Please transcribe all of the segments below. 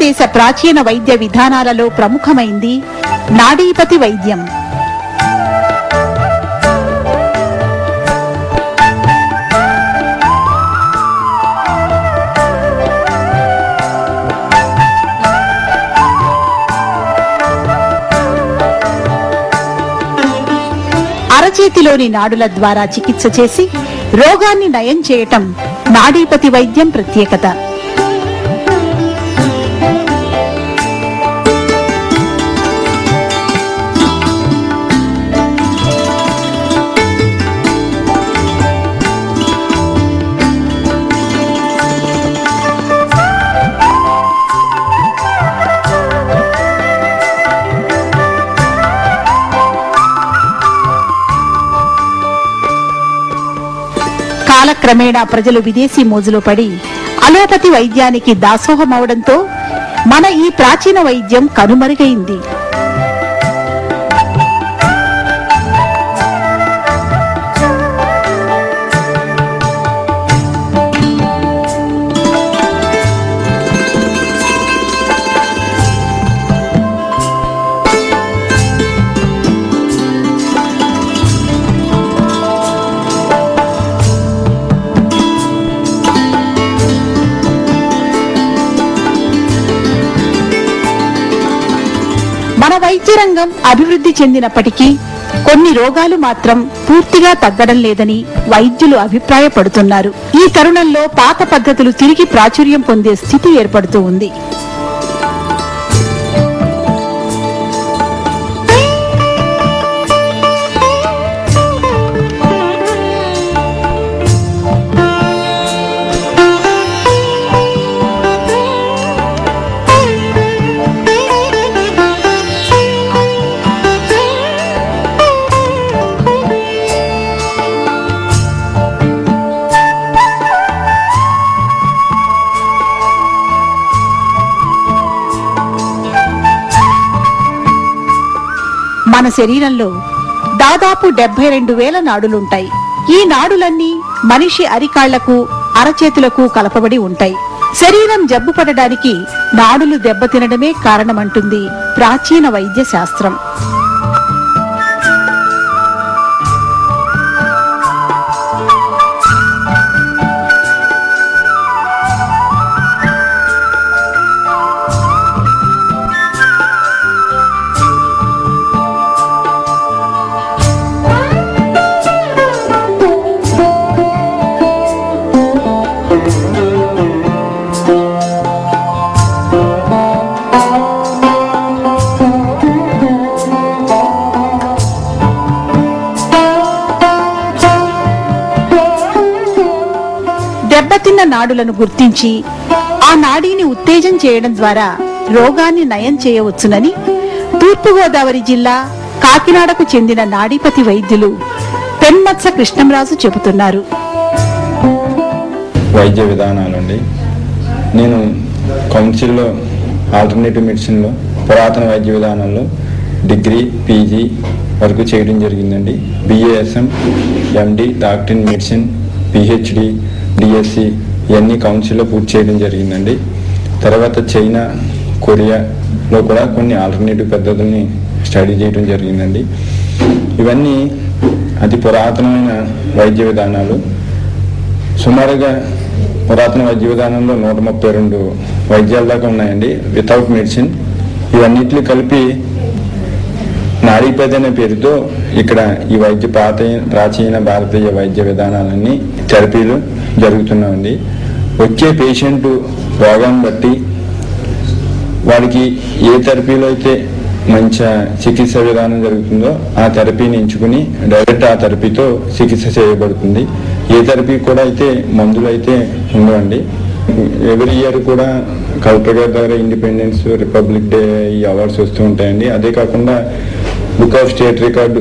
భారతదేశ ప్రాచీన వైద్య విధానాలలో ప్రముఖమైంది నాడీపతి వైద్యం. అరచేతిలోని నాడుల ద్వారా చికిత్స చేసి రోగాన్ని నయం చేయటం నాడీపతి వైద్యం ప్రత్యేకత. కాలక్రమేణా ప్రజలు విదేశీ మోజులో పడి అలోపతి వైద్యానికి దాసోహమవడంతో మన ఈ ప్రాచీన వైద్యం కనుమరుగైంది. మన వైద్య రంగం అభివృద్ధి చెందినప్పటికీ కొన్ని రోగాలు మాత్రం పూర్తిగా తగ్గడం లేదని వైద్యులు అభిప్రాయపడుతున్నారు. ఈ తరుణంలో పాత పద్ధతులు తిరిగి ప్రాచుర్యం పొందే స్థితి ఏర్పడుతూ ఉంది. మన శరీరంలో దాదాపు 72,000 నాడులుంటాయి. ఈ నాడులన్నీ మనిషి అరికాళ్లకు అరచేతులకు కలపబడి ఉంటాయి. శరీరం జబ్బు పడడానికి నాడులు దెబ్బతినడమే కారణమంటుంది ప్రాచీన వైద్య శాస్త్రం. దెబ్బతిన్న నాడులను గుర్తించి ఆ నాడీని ఉత్తేజం చేయడం ద్వారా రోగాన్ని నయం చేయవచ్చునని తూర్పుగోదావరి జిల్లా కాకినాడకు చెందిన నాడీపతి వైద్యులు పెన్మత్స కృష్ణంరాజు చెబుతున్నారు. వైద్య విధానాలండి, నేను కౌన్సిల్లో ఆల్టర్నేటివ్ మెడిసిన్లో పురాతన వైద్య విధానంలో డిగ్రీ పీజీ వరకు చేయడం జరిగిందండి. బిఏఎస్ఎం, MD, doctor in medicine, PhD, DSc ఇవన్నీ కౌన్సిల్లో పూర్తి చేయడం జరిగిందండి. తర్వాత చైనా, కొరియాలో కూడా కొన్ని ఆల్టర్నేటివ్ పద్ధతుల్ని స్టడీ చేయడం జరిగిందండి. ఇవన్నీ అతి పురాతనమైన వైద్య విధానాలు. సుమారుగా పురాతన వైద్య విధానంలో 132 వైద్యాల దాకా ఉన్నాయండి వితౌట్ మెడిసిన్. ఇవన్నిటిని కలిపి నాడీపతి అనే పేరుతో ఇక్కడ ఈ ప్రాచీన భారతీయ వైద్య విధానాలన్నీ థెరపీలు జరుగుతున్నాయండి. వచ్చే పేషెంట్ రోగాన్ని బట్టి వాడికి ఏ థెరపీలో అయితే మంచి చికిత్స విధానం జరుగుతుందో ఆ థెరపీని ఎంచుకుని డైరెక్ట్ ఆ థెరపీతో చికిత్స చేయబడుతుంది. ఏ థెరపీ కూడా అయితే మందులు అయితే ఉండవండి. ఎవ్రీ ఇయర్ కూడా కలెక్టర్ గారి దగ్గర ఇండిపెండెన్స్, రిపబ్లిక్ డే ఈ అవార్డ్స్ వస్తూ ఉంటాయండి. అదే కాకుండా book of state record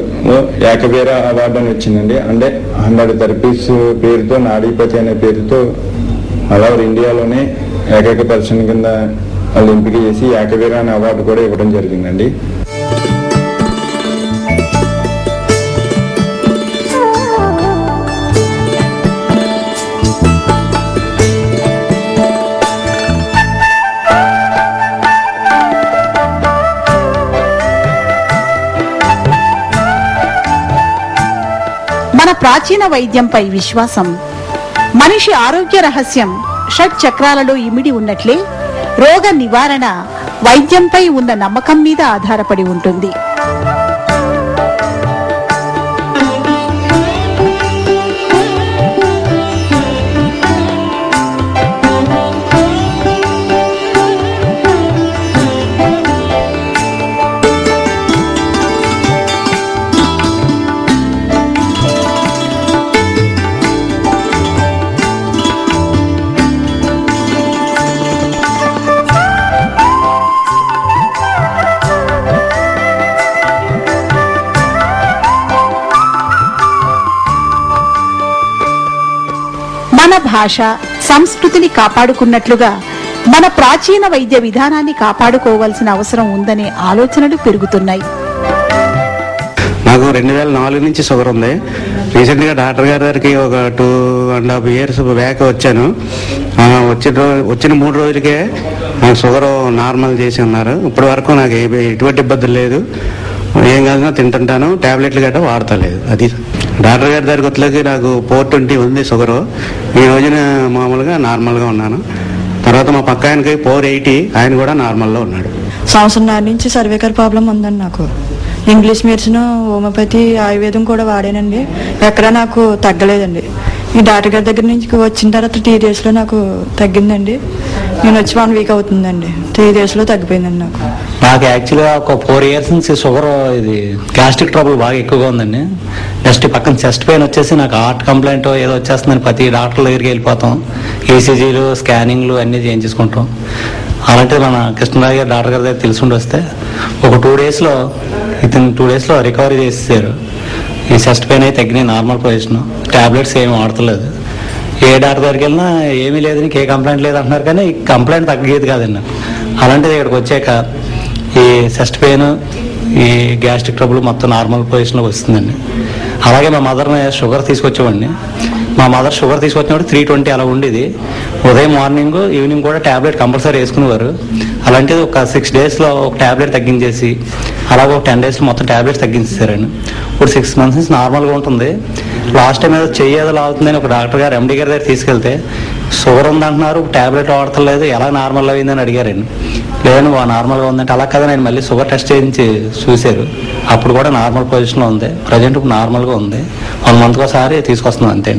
Ekaveera award అని వచ్చిందండి. అంటే 100 థెరపీస్ పేరుతో నాడీపతి అనే పేరుతో అలా ఇండియాలోనే ఏకైక పర్సన్ కింద వాళ్ళు ఎంపిక చేసి ఏకవీర అనే అవార్డు కూడా ఇవ్వడం జరిగిందండి. మన ప్రాచీన వైద్యంపై విశ్వాసం. మనిషి ఆరోగ్య రహస్యం షట్ చక్రాలలో ఇమిడి ఉన్నట్లే రోగ నివారణ వైద్యంపై ఉన్న నమ్మకం మీద ఆధారపడి ఉంటుంది. మన భాష సంస్కృతిని కాపాడుకున్నట్లుగా మన ప్రాచీన వైద్య విధానాన్ని కాపాడుకోవాల్సిన అవసరం ఉందనే ఆలోచనలు పెరుగుతున్నాయి. నాకు 2004 నుంచి షుగర్ ఉంది. రీసెంట్గా డాక్టర్ గారి దగ్గరికి ఒక 2.5 years బ్యాక్ వచ్చాను. వచ్చిన 3 రోజులకే నాకు షుగర్ నార్మల్ చేసి ఉన్నారు. ఇప్పటి వరకు నాకు ఎటువంటి ఇబ్బంది లేదు. ఏం కాదు తింటుంటాను, టాబ్లెట్లు గట్రా వాడతలేదు. అది డాక్టర్ గారి దగ్గరికి వచ్చేకి నాకు 420 ఉంది షుగరు. ఈ రోజున మామూలుగా నార్మల్గా ఉన్నాను. తర్వాత మా పక్క ఆయనకి 480, ఆయన కూడా నార్మల్లో ఉన్నాడు. సంవత్సరం నుంచి సర్వైకల్ ప్రాబ్లం ఉందండి నాకు. ఇంగ్లీష్ మెడిసిన్, హోమియోపతి, ఆయుర్వేదం కూడా వాడానండి. ఎక్కడా నాకు తగ్గలేదండి. ఈ డాక్టర్ గారి దగ్గర నుంచి వచ్చిన తర్వాత 3 daysలో నాకు తగ్గిందండి. నేను వచ్చి 1 week అవుతుందండి. 3 daysలో తగ్గిపోయిందండి నాకు. నాకు యాక్చువల్గా ఒక 4 years నుంచి షుగర్, ఇది గ్యాస్ట్రిక్ ట్రబుల్ బాగా ఎక్కువగా ఉందండి. నెక్స్ట్ పక్కన చెస్ట్ పెయిన్ వచ్చేసి నాకు హార్ట్ కంప్లైంట్ ఏదో వచ్చేస్తుందని ప్రతి డాక్టర్ దగ్గరికి వెళ్ళిపోతాం. ఈసీజీలు, స్కానింగ్లు అన్నీ చేయించుకుంటాం. అలాంటిది మన కృష్ణరాజు గారు డాక్టర్ గారి దగ్గర తెలుసుకుంటూ వస్తే ఒక 2 daysలో ఇతను 2 daysలో రికవరీ చేసేసారు. ఈ చెస్ట్ పెయిన్ అయితే తగ్గినాయి, నార్మల్ పొజిషన్. టాబ్లెట్స్ ఏమి వాడతలేదు. ఏ డాక్టర్ దగ్గరికి వెళ్ళినా ఏమీ లేదు, నీకు ఏ కంప్లైంట్ లేదు అంటున్నారు, కానీ ఈ కంప్లైంట్ తగ్గేది కాదండి. అలాంటిది ఇక్కడికి వచ్చాక ఈ చెస్ట్ పెయిన్, ఈ గ్యాస్ట్రిక్ ట్రబుల్ మొత్తం నార్మల్ పొజిషన్లోకి వస్తుందండి. అలాగే మా మదర్ని షుగర్ తీసుకొచ్చేవాడిని. మా మదర్ షుగర్ తీసుకొచ్చినప్పుడు 320 అలా ఉండేది. ఉదయం, మార్నింగ్, ఈవినింగ్ కూడా ట్యాబ్లెట్ కంపల్సరీ వేసుకునేవారు. అలాంటిది ఒక 6 daysలో ఒక ట్యాబ్లెట్ తగ్గించేసి, అలాగే ఒక 10 daysలో మొత్తం ట్యాబ్లెట్స్ తగ్గించేసారండి. ఇప్పుడు 6 months నుంచి నార్మల్గా ఉంటుంది. లాస్ట్ టైం ఏదో చెయ్యేదో అవుతుందని ఒక డాక్టర్ గారు, ఎండి గారి దగ్గర తీసుకెళ్తే షుగర్ ఉందంటున్నారు, ట్యాబ్లెట్ వాడతలేదు, ఎలా నార్మల్ అయిందని అడిగారండి. లేదని నార్మల్గా ఉందంటే, అలా కదా నేను మళ్ళీ షుగర్ టెస్ట్ చేయించి చూశారు. అప్పుడు కూడా నార్మల్ పొజిషన్లో ఉంది. ప్రజెంట్ ఇప్పుడు నార్మల్గా ఉంది. 1 month ఒకసారి తీసుకొస్తున్నాం అంతే.